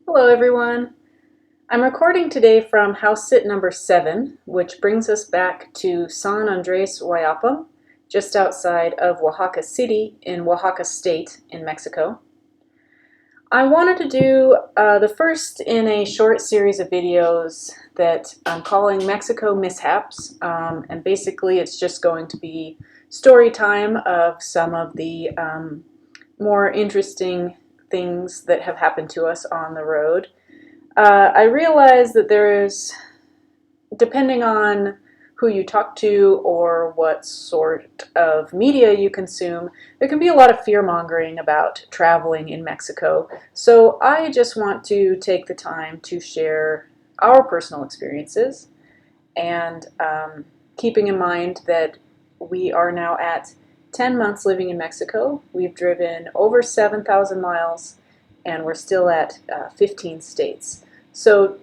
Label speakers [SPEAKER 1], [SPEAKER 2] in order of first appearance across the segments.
[SPEAKER 1] Hello everyone. I'm recording today from house sit number 7, which brings us back to San Andres Guayapam, just outside of Oaxaca City in Oaxaca State in Mexico. I wanted to do the first in a short series of videos that I'm calling Mexico Mishaps, and basically it's just going to be story time of some of the more interesting things that have happened to us on the road. I realize that there's, depending on who you talk to or what sort of media you consume, there can be a lot of fear-mongering about traveling in Mexico. So I just want to take the time to share our personal experiences and keeping in mind that we are now at 10 months living in Mexico. We've driven over 7,000 miles and we're still at 15 states. So,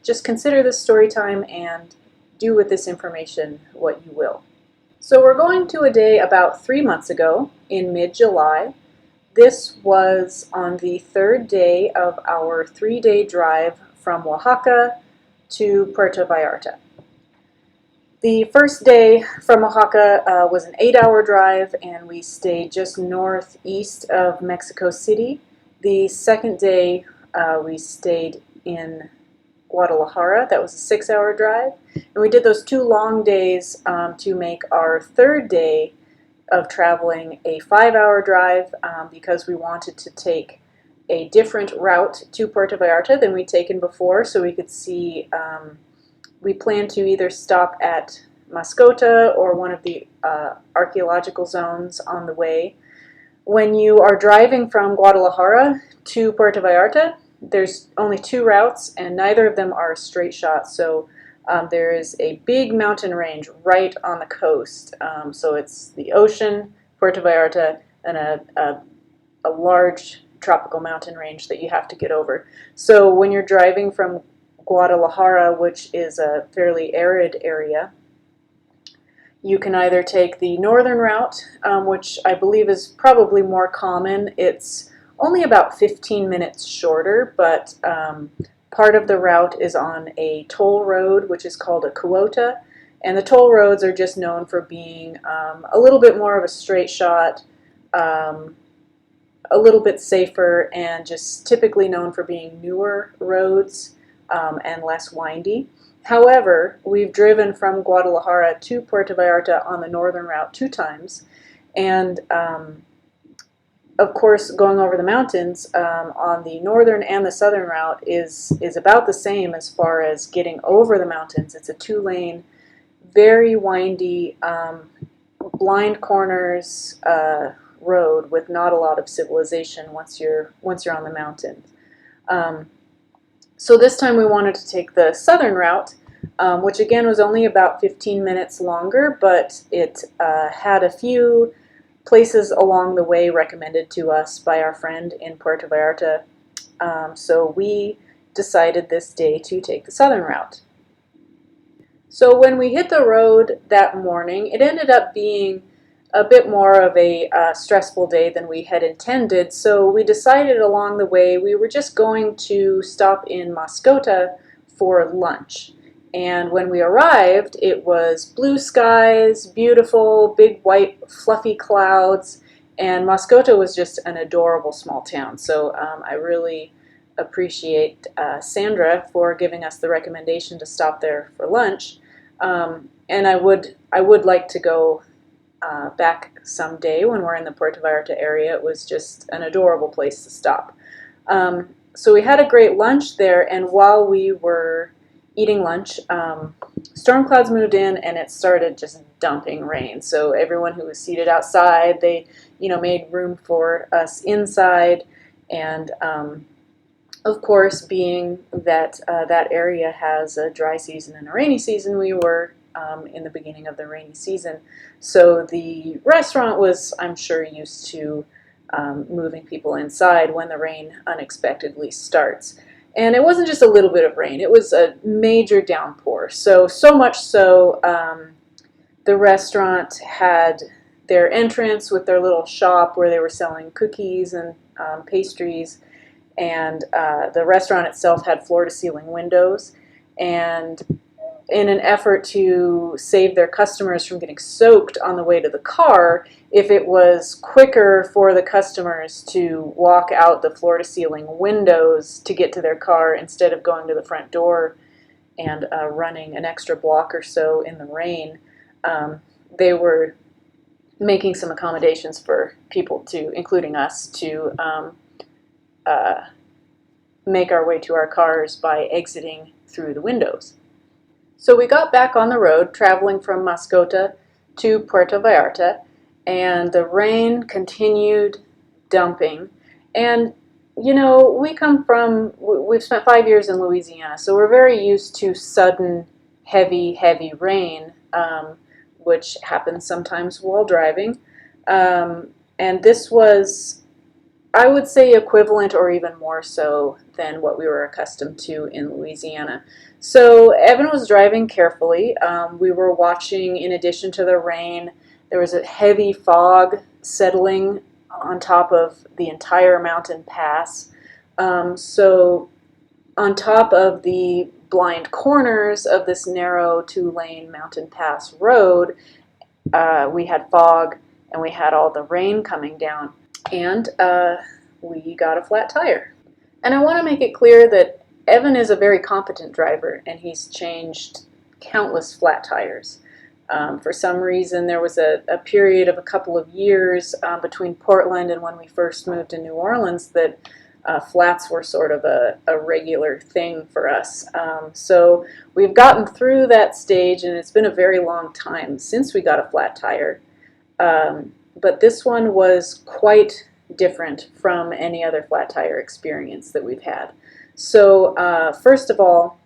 [SPEAKER 1] just consider this story time and do with this information what you will. So we're going to a day about 3 months ago in mid-July. This was on the third day of our 3-day drive from Oaxaca to Puerto Vallarta. The first day from Oaxaca was an 8-hour drive and we stayed just northeast of Mexico City. The second day we stayed in Guadalajara. That was a 6-hour drive. And we did those 2 long days to make our third day of traveling a 5-hour drive because we wanted to take a different route to Puerto Vallarta than we'd taken before, so we could see, we planned to either stop at Mascota or one of the archaeological zones on the way. When you are driving from Guadalajara to Puerto Vallarta, there's only 2 routes and neither of them are a straight shot, so there is a big mountain range right on the coast. So it's the ocean, Puerto Vallarta, and a large tropical mountain range that you have to get over. So when you're driving from Guadalajara, which is a fairly arid area, you can either take the northern route, which I believe is probably more common. It's only about 15 minutes shorter, but part of the route is on a toll road, which is called a quota. And the toll roads are just known for being a little bit more of a straight shot, a little bit safer, and just typically known for being newer roads and less windy. However, we've driven from Guadalajara to Puerto Vallarta on the northern route 2 times, and of course, going over the mountains on the northern and the southern route is about the same as far as getting over the mountains. It's a 2-lane, very windy, blind corners road with not a lot of civilization once you're on the mountains. So this time we wanted to take the southern route, which again was only about 15 minutes longer, but it had a few places along the way recommended to us by our friend in Puerto Vallarta. So we decided this day to take the southern route. So when we hit the road that morning, it ended up being a bit more of a stressful day than we had intended, so we decided along the way we were just going to stop in Mascota for lunch. And when we arrived, it was blue skies, beautiful, big white fluffy clouds, and Mascota was just an adorable small town. So I really appreciate Sandra for giving us the recommendation to stop there for lunch. And I would like to go back someday when we're in the Puerto Vallarta area. It was just an adorable place to stop. So we had a great lunch there, and while we were eating lunch, storm clouds moved in and it started just dumping rain. So everyone who was seated outside, they made room for us inside, and of course, being that that area has a dry season and a rainy season, we were in the beginning of the rainy season. So the restaurant was, I'm sure, used to moving people inside when the rain unexpectedly starts. And it wasn't just a little bit of rain, it was a major downpour. So much so, the restaurant had their entrance with their little shop where they were selling cookies and pastries, and the restaurant itself had floor-to-ceiling windows, and in an effort to save their customers from getting soaked on the way to the car, if it was quicker for the customers to walk out the floor-to-ceiling windows to get to their car instead of going to the front door and running an extra block or so in the rain, they were making some accommodations for people to, including us, to make our way to our cars by exiting through the windows. So we got back on the road, traveling from Mascota to Puerto Vallarta, and the rain continued dumping. And you know, we've spent 5 years in Louisiana, so we're very used to sudden, heavy rain, which happens sometimes while driving. And this was, I would say, equivalent or even more so than what we were accustomed to in Louisiana. So Evan was driving carefully. We were watching, in addition to the rain, there was a heavy fog settling on top of the entire mountain pass. So on top of the blind corners of this narrow 2-lane mountain pass road, we had fog and we had all the rain coming down, and we got a flat tire. And I want to make it clear that Evan is a very competent driver, and he's changed countless flat tires. For some reason, there was a period of a couple of years between Portland and when we first moved to New Orleans that flats were sort of a regular thing for us. So we've gotten through that stage, and it's been a very long time since we got a flat tire. But this one was quite different from any other flat tire experience that we've had. So first of all,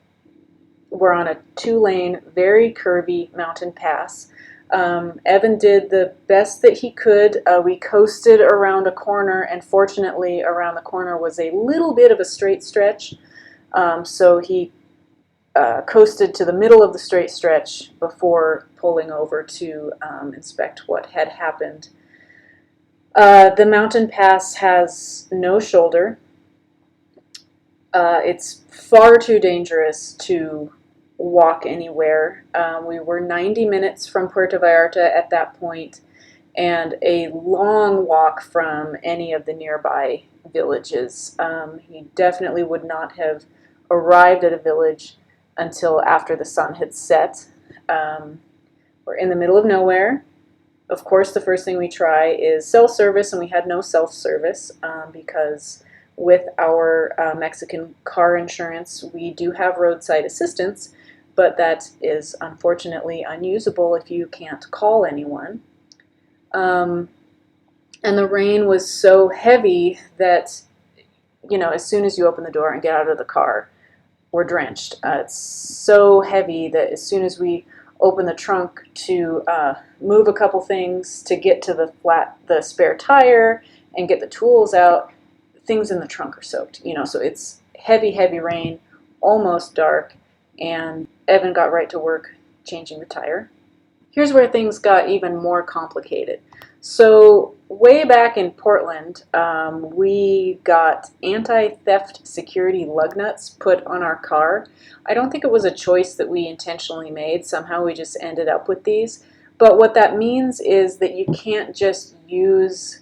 [SPEAKER 1] we're on a 2-lane, very curvy mountain pass. Evan did the best that he could. We coasted around a corner, and fortunately around the corner was a little bit of a straight stretch. So he coasted to the middle of the straight stretch before pulling over to inspect what had happened. The mountain pass has no shoulder. It's far too dangerous to walk anywhere. We were 90 minutes from Puerto Vallarta at that point, and a long walk from any of the nearby villages. He definitely would not have arrived at a village until after the sun had set. We're in the middle of nowhere. Of course, the first thing we try is cell service, and we had no self-service because with our Mexican car insurance, we do have roadside assistance, but that is unfortunately unusable if you can't call anyone. And the rain was so heavy that, you know, as soon as you open the door and get out of the car, we're drenched. It's so heavy that as soon as we open the trunk to move a couple things to get to the spare tire and get the tools out, things in the trunk are soaked, you know, so it's heavy rain, almost dark, and Evan got right to work changing the tire. Here's where things got even more complicated. So way back in Portland, we got anti-theft security lug nuts put on our car. I don't think it was a choice that we intentionally made. Somehow we just ended up with these. But what that means is that you can't just use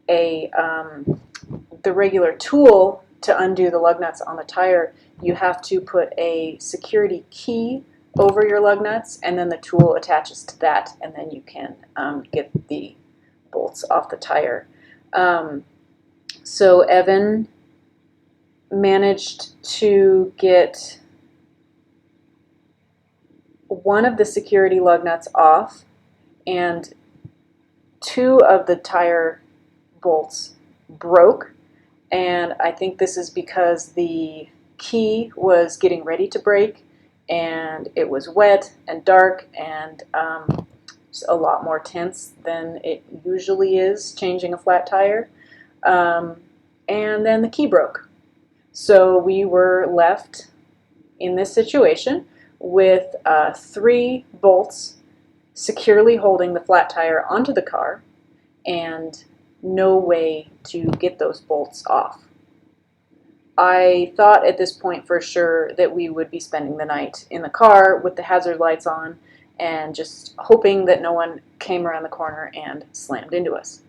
[SPEAKER 1] the regular tool to undo the lug nuts on the tire. You have to put a security key over your lug nuts, and then the tool attaches to that, and then you can get the bolts off the tire. So Evan managed to get one of the security lug nuts off, and 2 of the tire bolts broke, and I think this is because the key was getting ready to break, and it was wet and dark and a lot more tense than it usually is changing a flat tire. And then the key broke. So we were left in this situation with 3 bolts securely holding the flat tire onto the car and no way to get those bolts off. I thought at this point for sure that we would be spending the night in the car with the hazard lights on and just hoping that no one came around the corner and slammed into us.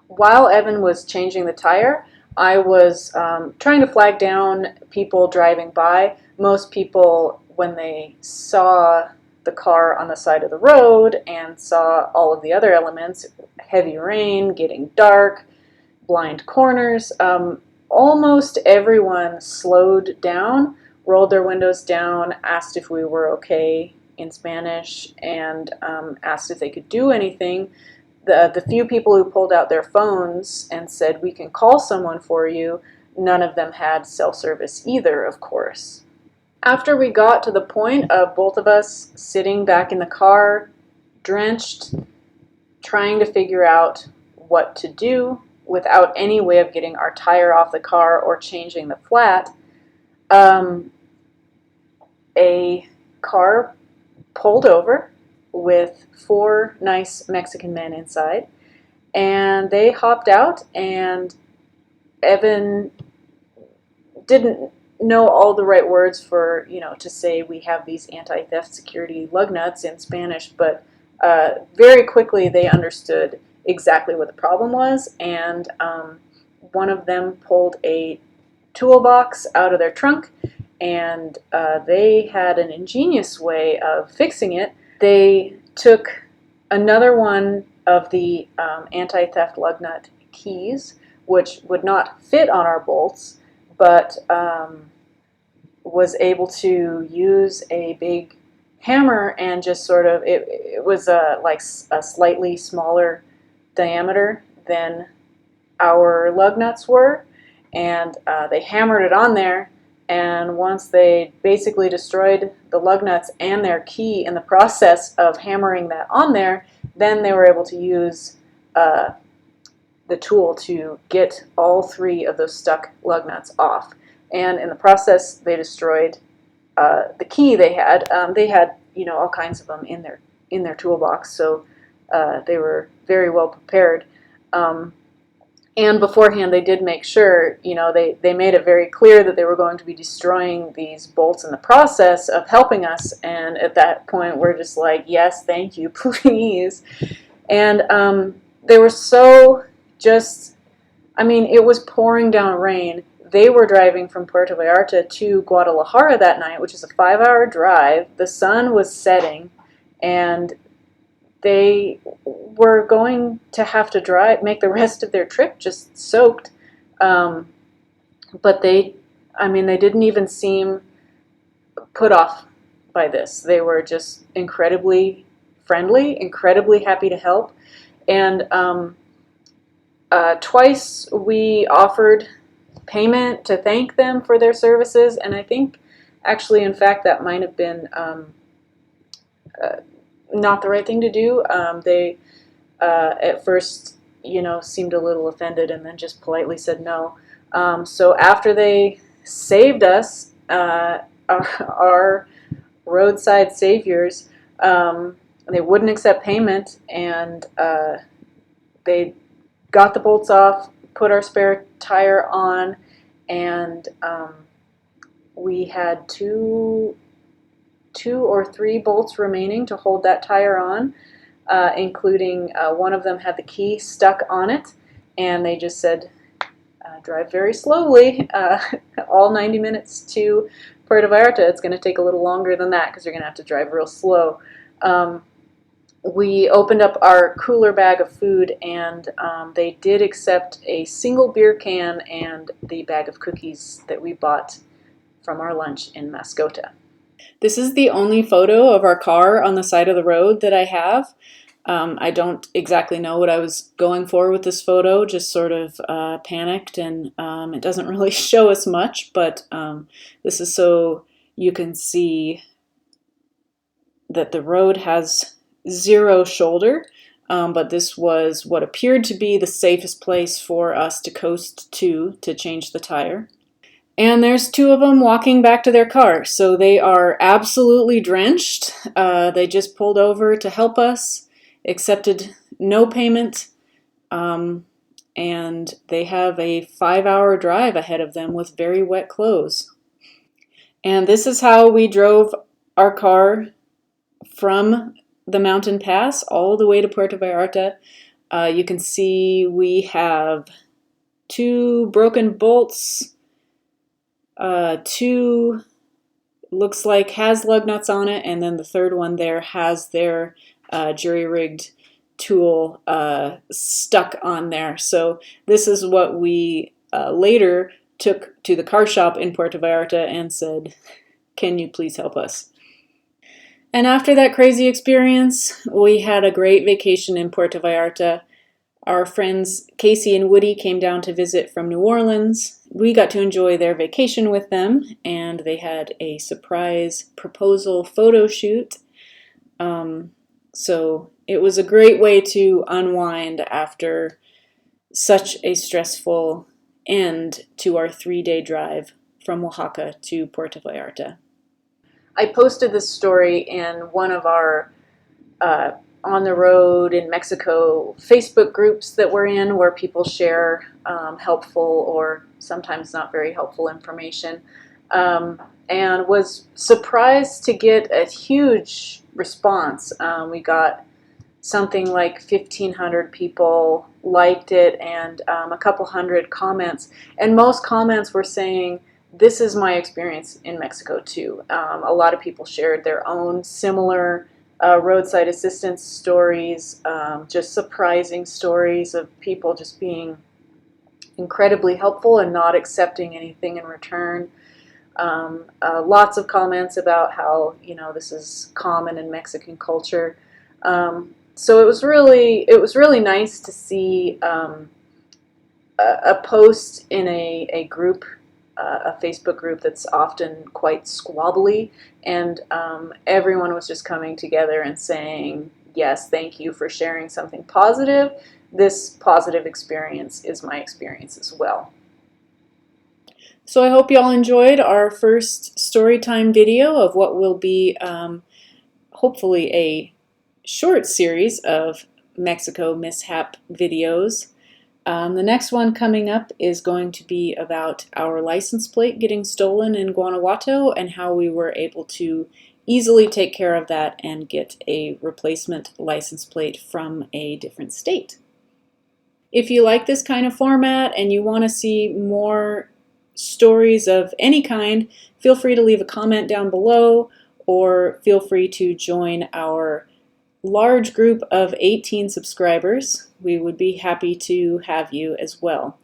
[SPEAKER 1] While Evan was changing the tire, I was trying to flag down people driving by. Most people, when they saw the car on the side of the road and saw all of the other elements, heavy rain, getting dark, blind corners, almost everyone slowed down, rolled their windows down, asked if we were okay in Spanish, and asked if they could do anything. The few people who pulled out their phones and said, "We can call someone for you," none of them had self-service either, of course. After we got to the point of both of us sitting back in the car, drenched, trying to figure out what to do without any way of getting our tire off the car or changing the flat, a car pulled over with 4 nice Mexican men inside, and they hopped out, and Evan didn't know all the right words for, to say we have these anti-theft security lug nuts in Spanish, but very quickly they understood exactly what the problem was, and one of them pulled a toolbox out of their trunk, and they had an ingenious way of fixing it. They took another one of the anti-theft lug nut keys, which would not fit on our bolts, but was able to use a big hammer and just sort of, it was like a slightly smaller diameter than our lug nuts were, and they hammered it on there, and once they basically destroyed the lug nuts and their key in the process of hammering that on there, then they were able to use the tool to get all 3 of those stuck lug nuts off. And in the process, they destroyed the key they had. They had, all kinds of them in their toolbox, so they were very well prepared. And beforehand, they did make sure, they made it very clear that they were going to be destroying these bolts in the process of helping us. And at that point, we're just like, yes, thank you, please. And they were so just, it was pouring down rain. They were driving from Puerto Vallarta to Guadalajara that night, which is a 5-hour drive. The sun was setting, and they were going to have to make the rest of their trip just soaked. But they didn't even seem put off by this. They were just incredibly friendly, incredibly happy to help. And twice we offered payment to thank them for their services, and I think actually, in fact, that might have been not the right thing to do. They at first, seemed a little offended, and then just politely said no. So after they saved us, our roadside saviors, they wouldn't accept payment, and they got the bolts off, put our spare tire on, and we had two or three bolts remaining to hold that tire on, including one of them had the key stuck on it, and they just said, drive very slowly, all 90 minutes to Puerto Vallarta. It's going to take a little longer than that because you're going to have to drive real slow. We opened up our cooler bag of food, and they did accept a single beer can and the bag of cookies that we bought from our lunch in Mascota. This is the only photo of our car on the side of the road that I have. I don't exactly know what I was going for with this photo, just sort of panicked, and it doesn't really show us much, but this is so you can see that the road has zero shoulder, but this was what appeared to be the safest place for us to coast to change the tire. And there's two of them walking back to their car, so they are absolutely drenched. They just pulled over to help us, accepted no payment, and they have a 5-hour drive ahead of them with very wet clothes. And this is how we drove our car from the mountain pass all the way to Puerto Vallarta. You can see we have 2 broken bolts, 2 looks like has lug nuts on it, and then the third one there has their jury-rigged tool stuck on there. So this is what we later took to the car shop in Puerto Vallarta and said, can you please help us? And after that crazy experience, we had a great vacation in Puerto Vallarta. Our friends Casey and Woody came down to visit from New Orleans. We got to enjoy their vacation with them, and they had a surprise proposal photo shoot. So it was a great way to unwind after such a stressful end to our 3-day drive from Oaxaca to Puerto Vallarta. I posted this story in one of our on the road in Mexico Facebook groups that we're in, where people share helpful or sometimes not very helpful information, and was surprised to get a huge response. We got something like 1,500 people liked it, and a couple hundred comments, and most comments were saying, this is my experience in Mexico too. A lot of people shared their own similar roadside assistance stories, just surprising stories of people just being incredibly helpful and not accepting anything in return. Lots of comments about how, you know, this is common in Mexican culture. So it was really nice to see a post in a group, a Facebook group that's often quite squabbly, and everyone was just coming together and saying, yes, thank you for sharing something positive. This positive experience is my experience as well. So I hope you all enjoyed our first storytime video of what will be hopefully a short series of Mexico mishap videos. The next one coming up is going to be about our license plate getting stolen in Guanajuato and how we were able to easily take care of that and get a replacement license plate from a different state. If you like this kind of format and you want to see more stories of any kind, feel free to leave a comment down below, or feel free to join our large group of 18 subscribers. We would be happy to have you as well.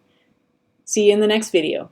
[SPEAKER 1] See you in the next video.